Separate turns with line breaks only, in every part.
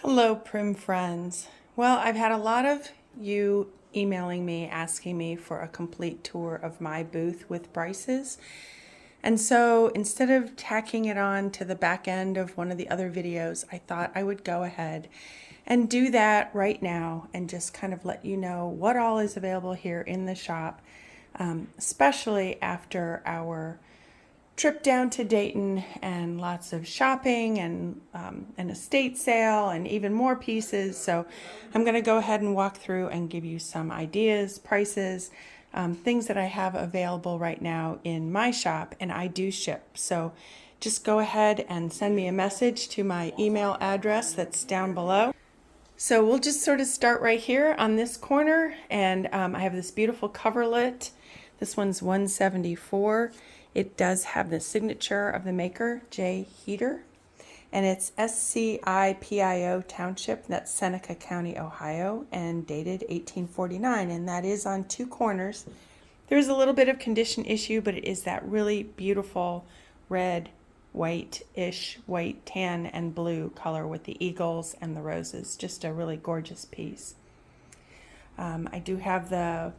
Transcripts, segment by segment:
Hello, Prim friends. Well, I've had a lot of you emailing me asking me for a complete tour of my booth with prices. And so instead of tacking it on to the back end of one of the other videos, I thought I would go ahead and do that right now and just kind of let you know what all is available here in the shop, especially after our trip down to Dayton and lots of shopping and an estate sale and even more pieces. So I'm going to go ahead and walk through and give you some ideas, prices, things that I have available right now in my shop, and I do ship. So just go ahead and send me a message to my email address that's down below. So we'll just sort of start right here on this corner, and I have this beautiful coverlet. This one's $174. It does have the signature of the maker, J. Heater, and it's SCIPIO Township, that's Seneca County, Ohio, and dated 1849, and that is on two corners. There's a little bit of condition issue, but it is that really beautiful red, white-ish, white, tan, and blue color with the eagles and the roses. Just a really gorgeous piece. I do have the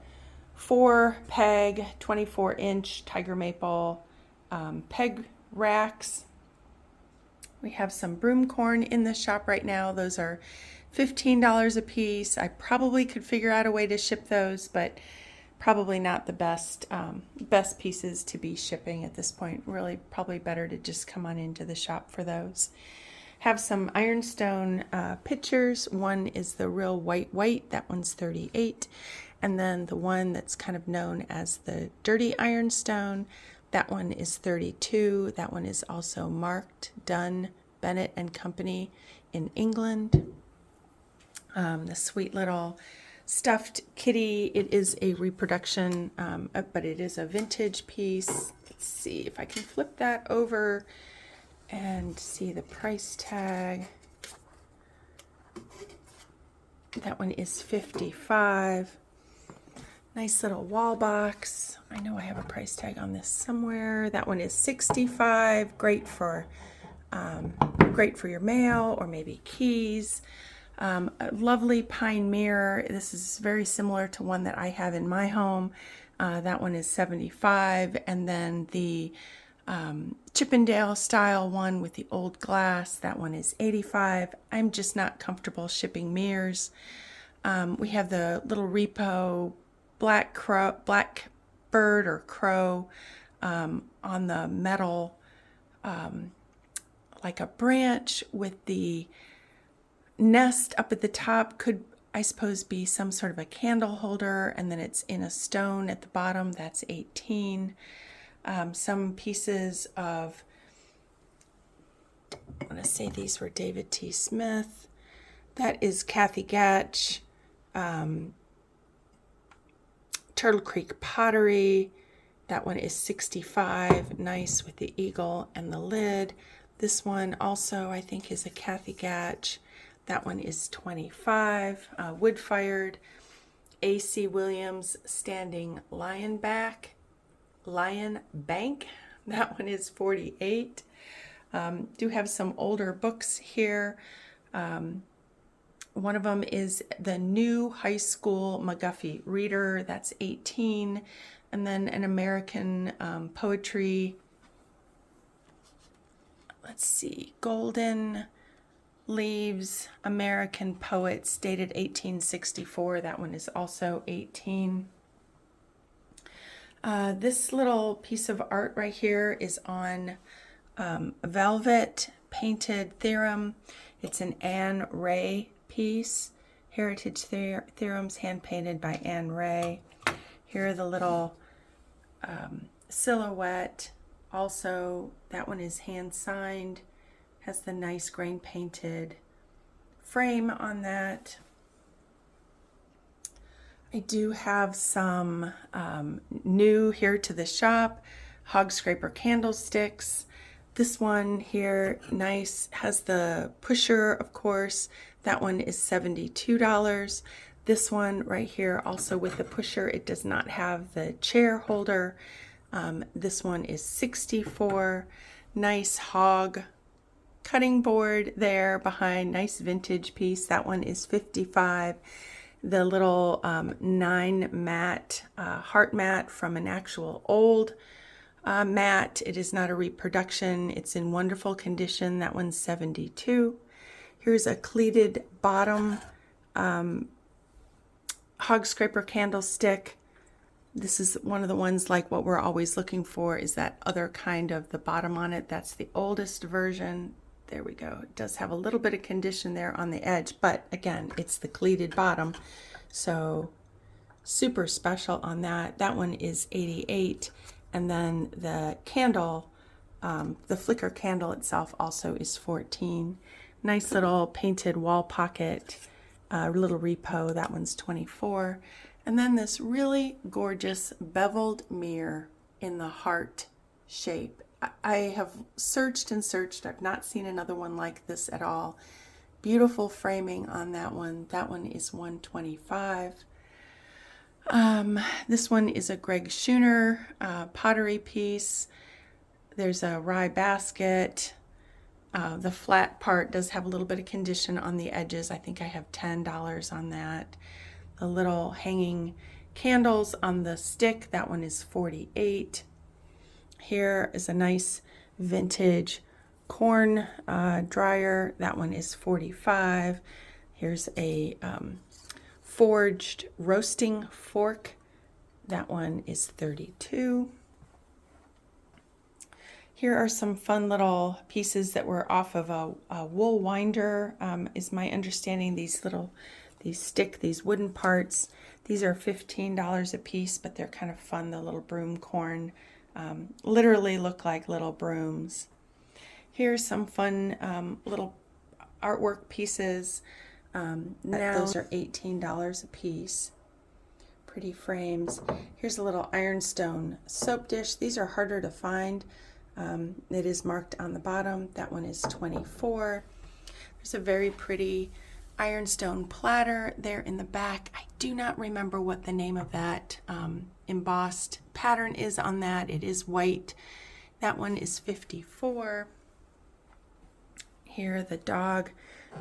4-peg, 24-inch tiger maple peg racks. We have some broom corn in the shop right now. Those are $15 a piece. I probably could figure out a way to ship those, but probably not the best pieces to be shipping at this point. Really probably better to just come on into the shop for those. Have some ironstone pitchers. One is the real white, that one's $38. And then the one that's kind of known as the dirty ironstone, that one is $32. That one is also marked, Dunn, Bennett and Company in England. The sweet little stuffed kitty, it is a reproduction, but it is a vintage piece. Let's see if I can flip that over and see the price tag. That one is $55. Nice little wall box. I know I have a price tag on this somewhere. That one is $65. Great for your mail or maybe keys. A lovely pine mirror. This is very similar to one that I have in my home. That one is $75. And then the Chippendale style one with the old glass, that one is $85. I'm just not comfortable shipping mirrors. We have the little repo blackbird or crow on the metal, like a branch with the nest up at the top. Could, I suppose, be some sort of a candle holder, and then it's in a stone at the bottom. That's $18. Some pieces of, I want to say these were David T. Smith. That is Kathy Gatch. Turtle Creek pottery. That one is $65. Nice with the eagle and the lid. This one also, I think, is a Kathy Gatch. That one is $25. Wood-fired A.C. Williams standing lion bank. That one is $48. Do have some older books here. One of them is the New High School McGuffey Reader. That's $18. And then an American poetry. Let's see, Golden Leaves, American Poets, dated 1864. That one is also $18. This little piece of art right here is on velvet painted theorem. It's an Anne Ray piece. Heritage Theorems, hand painted by Anne Ray. Here are the little silhouette. Also, that one is hand signed. Has the nice grain painted frame on that. I do have some new here to the shop, hog scraper candlesticks. This one here, nice, has the pusher, of course. That one is $72. This one right here, also with the pusher, it does not have the chair holder. This one is $64. Nice hog cutting board there behind, nice vintage piece. That one is $55. The little 9 mat, heart mat from an actual old mat. It is not a reproduction. It's in wonderful condition. That one's $72. Here's a pleated bottom hog scraper candlestick. This is one of the ones like what we're always looking for is that other kind of the bottom on it. That's the oldest version. There we go. It does have a little bit of condition there on the edge, but again, it's the pleated bottom. So super special on that. That one is $88. And then the candle, the flicker candle itself also is $14. Nice little painted wall pocket, little repo. That one's $24. And then this really gorgeous beveled mirror in the heart shape. I have searched and searched. I've not seen another one like this at all. Beautiful framing on that one. That one is $125. This one is a Greg Schooner pottery piece. There's a rye basket. The flat part does have a little bit of condition on the edges. I think I have $10 on that. The little hanging candles on the stick, that one is $48. Here is a nice vintage corn dryer. That one is $45. Here's a forged roasting fork. That one is $32. Here are some fun little pieces that were off of a wool winder. Is my understanding these wooden parts. These are $15 a piece, but they're kind of fun. The little broom corn literally look like little brooms. Here's some fun little artwork pieces. Now those are $18 a piece. Pretty frames. Here's a little ironstone soap dish. These are harder to find. It is marked on the bottom. That one is $24. There's a very pretty ironstone platter there in the back. I do not remember what the name of that embossed pattern is on that. It is white. That one is $54. Here, the dog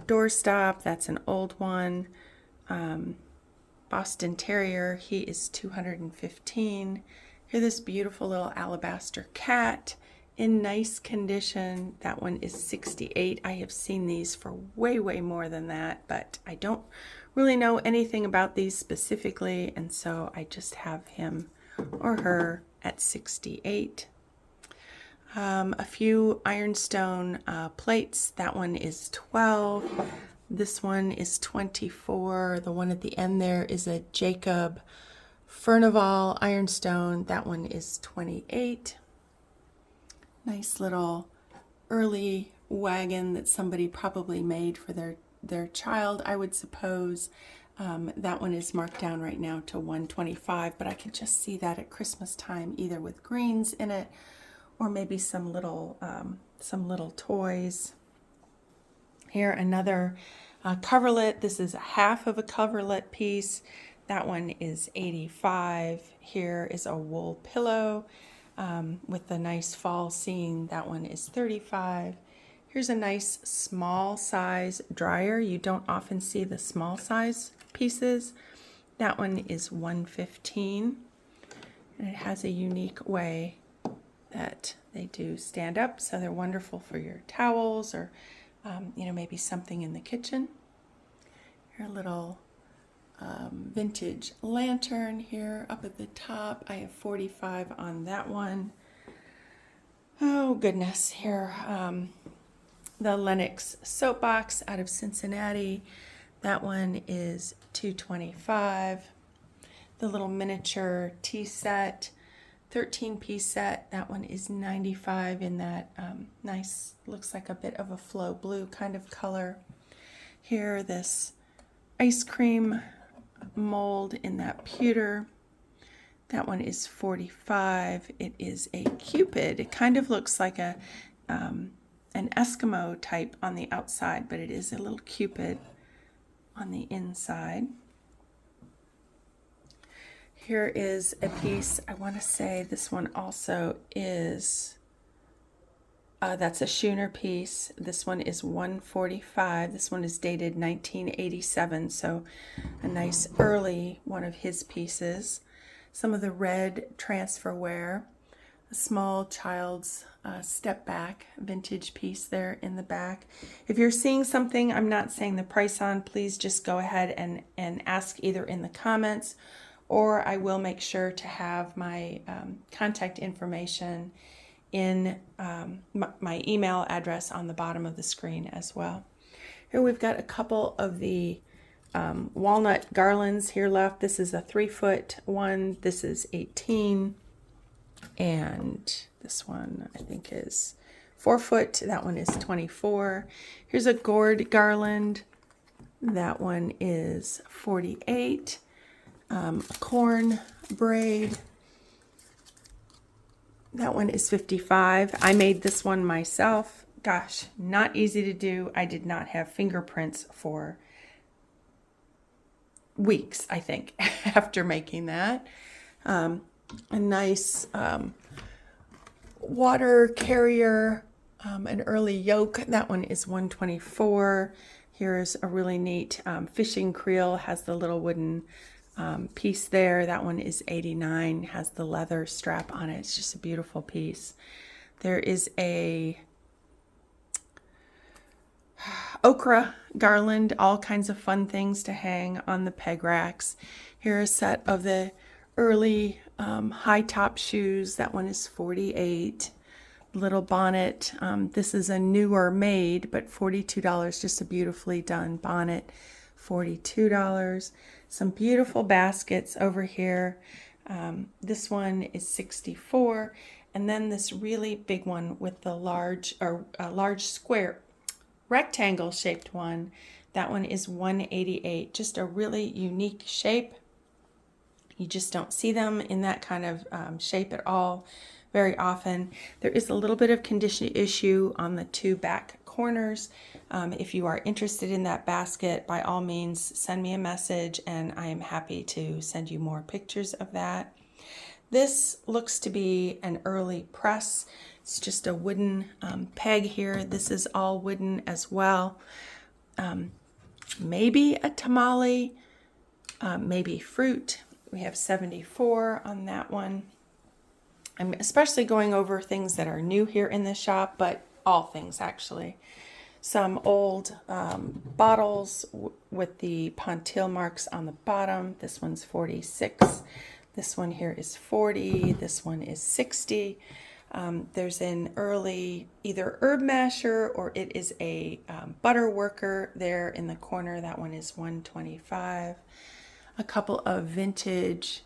doorstop. That's an old one. Boston Terrier. He is $215. Here, this beautiful little alabaster cat in nice condition. That one is $68. I have seen these for way more than that, but I don't really know anything about these specifically, and so I just have him or her at $68. A few ironstone plates. That one is $12. This one is $24. The one at the end there is a Jacob Furnival ironstone. That one is $28. Nice little early wagon that somebody probably made for their child, I would suppose. That one is marked down right now to $125, but I could just see that at Christmas time, either with greens in it or maybe some little toys. Here, another coverlet. This is half of a coverlet piece. That one is $85. Here is a wool pillow with a nice fall scene. That one is $35. Here's a nice small size dryer. You don't often see the small size pieces. That one is $115. And it has a unique way that they do stand up, so they're wonderful for your towels or maybe something in the kitchen. Here, a little vintage lantern here up at the top. I have $45 on that one. Oh goodness, here the Lennox soapbox out of Cincinnati. That one is $225. The little miniature tea set, 13-piece set. That one is $95 in that nice, looks like a bit of a flow blue kind of color. Here, this ice cream mold in that pewter. That one is $45. It is a Cupid. It kind of looks like an Eskimo type on the outside, but it is a little Cupid on the inside. Here is a piece, I want to say this one also is That's a schooner piece. This one is $145. This one is dated 1987, so a nice early one of his pieces. Some of the red transferware, a small child's step back vintage piece there in the back. If you're seeing something I'm not saying the price on, please just go ahead and ask either in the comments, or I will make sure to have my contact information in my email address on the bottom of the screen as well. Here we've got a couple of the walnut garlands here left. This is a 3-foot one. This is 18, and this one I think is 4 foot. That one is 24. Here's a gourd garland. That one is 48. Corn braid. That one is 55. I made this one myself. Gosh, not easy to do. I did not have fingerprints for weeks, I think, after making that. A nice water carrier, an early yoke. That one is 124. Here's a really neat fishing creel, has the little wooden piece there. That one is 89, has the leather strap on it. It's just a beautiful piece. There is a okra garland, all kinds of fun things to hang on the peg racks. Here a set of the early high top shoes. That one is 48. Little bonnet. This is a newer made, but $42. Just a beautifully done bonnet. $42. Some beautiful baskets over here. This one is 64, and then this really big one with the large square rectangle shaped one. That one is 188. Just a really unique shape. You just don't see them in that kind of shape at all very often. There is a little bit of condition issue on the two back corners. If you are interested in that basket, by all means, send me a message and I am happy to send you more pictures of that. This looks to be an early press. It's just a wooden peg here. This is all wooden as well. Maybe a tamale, maybe fruit. We have 74 on that one. I'm especially going over things that are new here in the shop, but all things actually. Some old bottles with the pontille marks on the bottom. This one's 46. This one here is 40. This one is 60. There's an early either herb masher or it is a butter worker there in the corner. That one is 125. A couple of vintage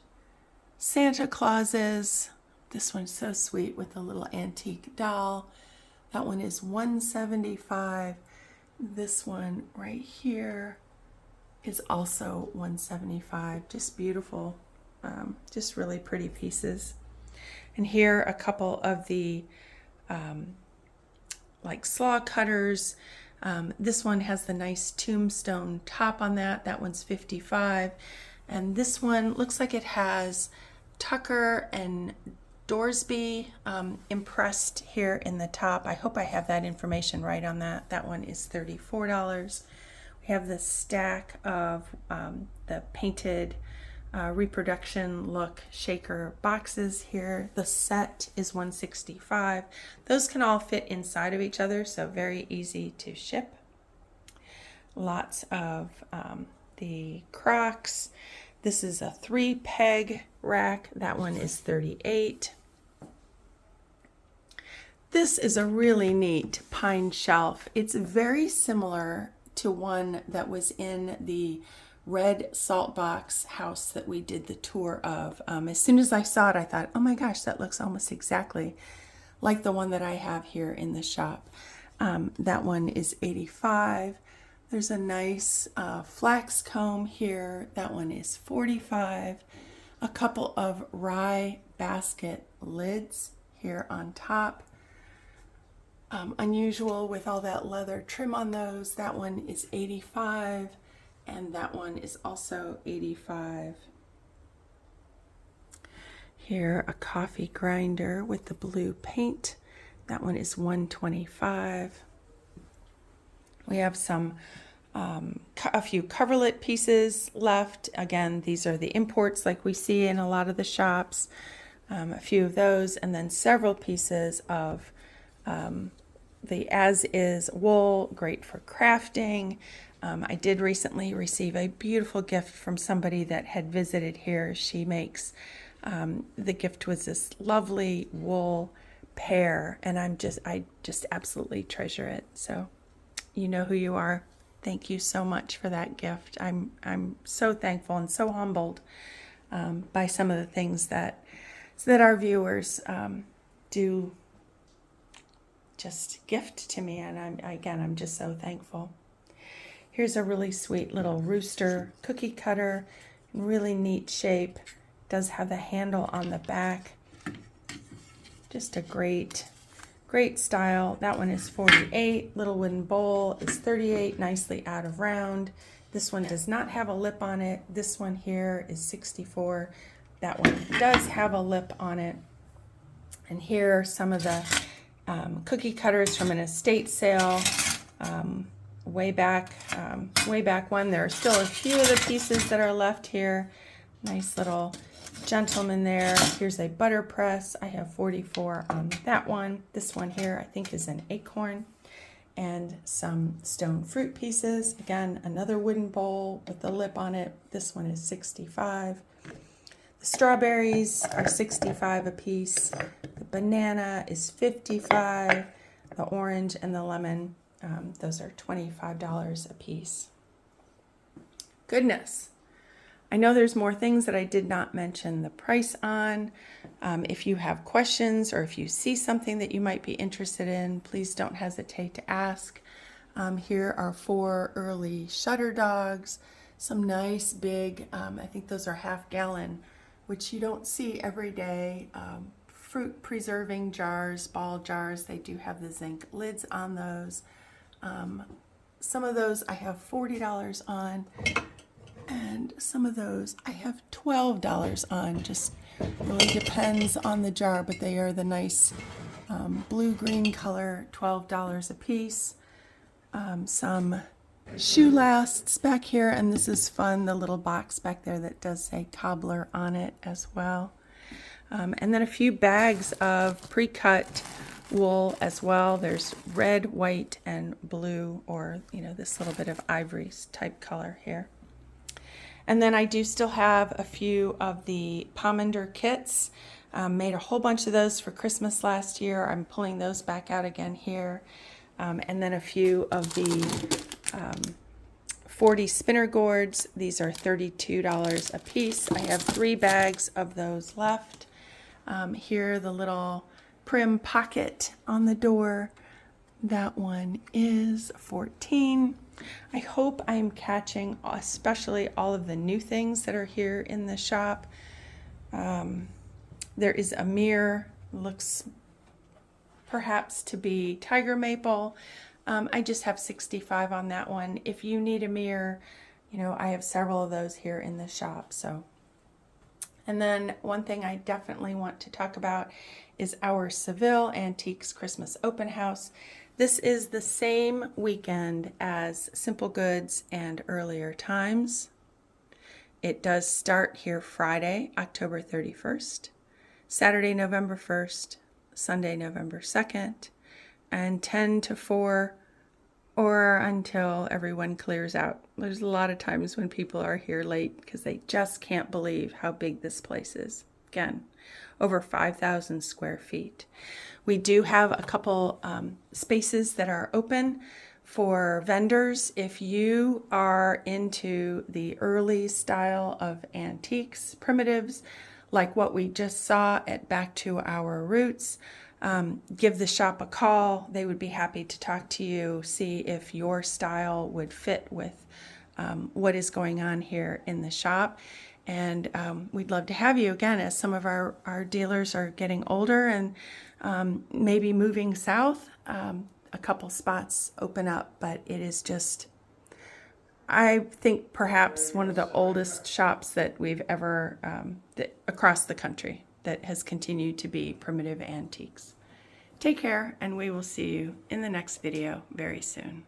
Santa Clauses. This one's so sweet with a little antique doll. That one is 175. This one right here is also 175. Just beautiful, just really pretty pieces. And here a couple of the like slaw cutters. This one has the nice tombstone top on that. That one's 55. And this one looks like it has Tucker and Dorsby impressed here in the top. I hope I have that information right on that. That one is $34. We have the stack of the painted reproduction look shaker boxes here. The set is 165. Those can all fit inside of each other, so very easy to ship. Lots of the Crocs. This is a 3-peg rack. That one is 38. This is a really neat pine shelf. It's very similar to one that was in the red salt box house that we did the tour of. As soon as I saw it, I thought, oh my gosh, that looks almost exactly like the one that I have here in the shop. That one is 85. There's a nice flax comb here. That one is 45. A couple of rye basket lids here on top. Unusual with all that leather trim on those. That one is 85, and that one is also 85. Here, a coffee grinder with the blue paint That one is $125. We have a few coverlet pieces left. Again, these are the imports like we see in a lot of the shops. A few of those, and then several pieces of the as-is wool, great for crafting. I did recently receive a beautiful gift from somebody that had visited here. She makes, the gift was this lovely wool pair, and I just absolutely treasure it. So you know who you are. Thank you so much for that gift. I'm so thankful and so humbled by some of the things that our viewers do just gift to me, and I'm just so thankful. Here's a really sweet little rooster cookie cutter, really neat shape. Does have the handle on the back. Just a great style. That one is $48. Little wooden bowl is $38, nicely out of round. This one does not have a lip on it. This one here is $64. That one does have a lip on it. And here are some of the cookie cutters from an estate sale way back when. There are still a few of the pieces that are left here. Nice little gentleman there. Here's a butter press. I have $44 on that one. This one here I think is an acorn. And some stone fruit pieces. Again, another wooden bowl with the lip on it. This one is $65. The strawberries are $65 a piece. The banana is $55. The orange and the lemon, those are $25 a piece. Goodness. I know there's more things that I did not mention the price on. If you have questions or if you see something that you might be interested in, please don't hesitate to ask. Here are 4 early shutter dogs. Some nice big, I think those are half-gallon, which you don't see every day. Fruit preserving jars, ball jars. They do have the zinc lids on those. Some of those I have $40 on, and some of those I have $12 on. Just really depends on the jar, but they are the nice blue-green color, $12 a piece. Some shoe lasts back here, and this is fun, the little box back there that does say cobbler on it as well. And then a few bags of pre-cut wool as well. There's red, white, and blue, or this little bit of ivory type color here. And then I do still have a few of the pomander kits. Made a whole bunch of those for Christmas last year. I'm pulling those back out again here. And then a few of the 40 spinner gourds. These are $32 a piece. I have 3 bags of those left. Here, the little prim pocket on the door. That one is $14. I hope I'm catching especially all of the new things that are here in the shop. There is a mirror, looks perhaps to be tiger maple. I just have $65 on that one. If you need a mirror, I have several of those here in the shop. And then one thing I definitely want to talk about is our Seville Antiques Christmas Open House. This is the same weekend as Simple Goods and Earlier Times. It does start here Friday, October 31st, Saturday, November 1st, Sunday, November 2nd, and 10 to 4 or until everyone clears out. There's a lot of times when people are here late because they just can't believe how big this place is. Again, over 5,000 square feet. We do have a couple spaces that are open for vendors. If you are into the early style of antiques, primitives, like what we just saw at Back to Our Roots, give the shop a call. They would be happy to talk to you, see if your style would fit with what is going on here in the shop. And we'd love to have you again, as some of our dealers are getting older and maybe moving south. A couple spots open up, but it is just, I think, perhaps one of the oldest shops that we've ever, across the country, that has continued to be primitive antiques. Take care, and we will see you in the next video very soon.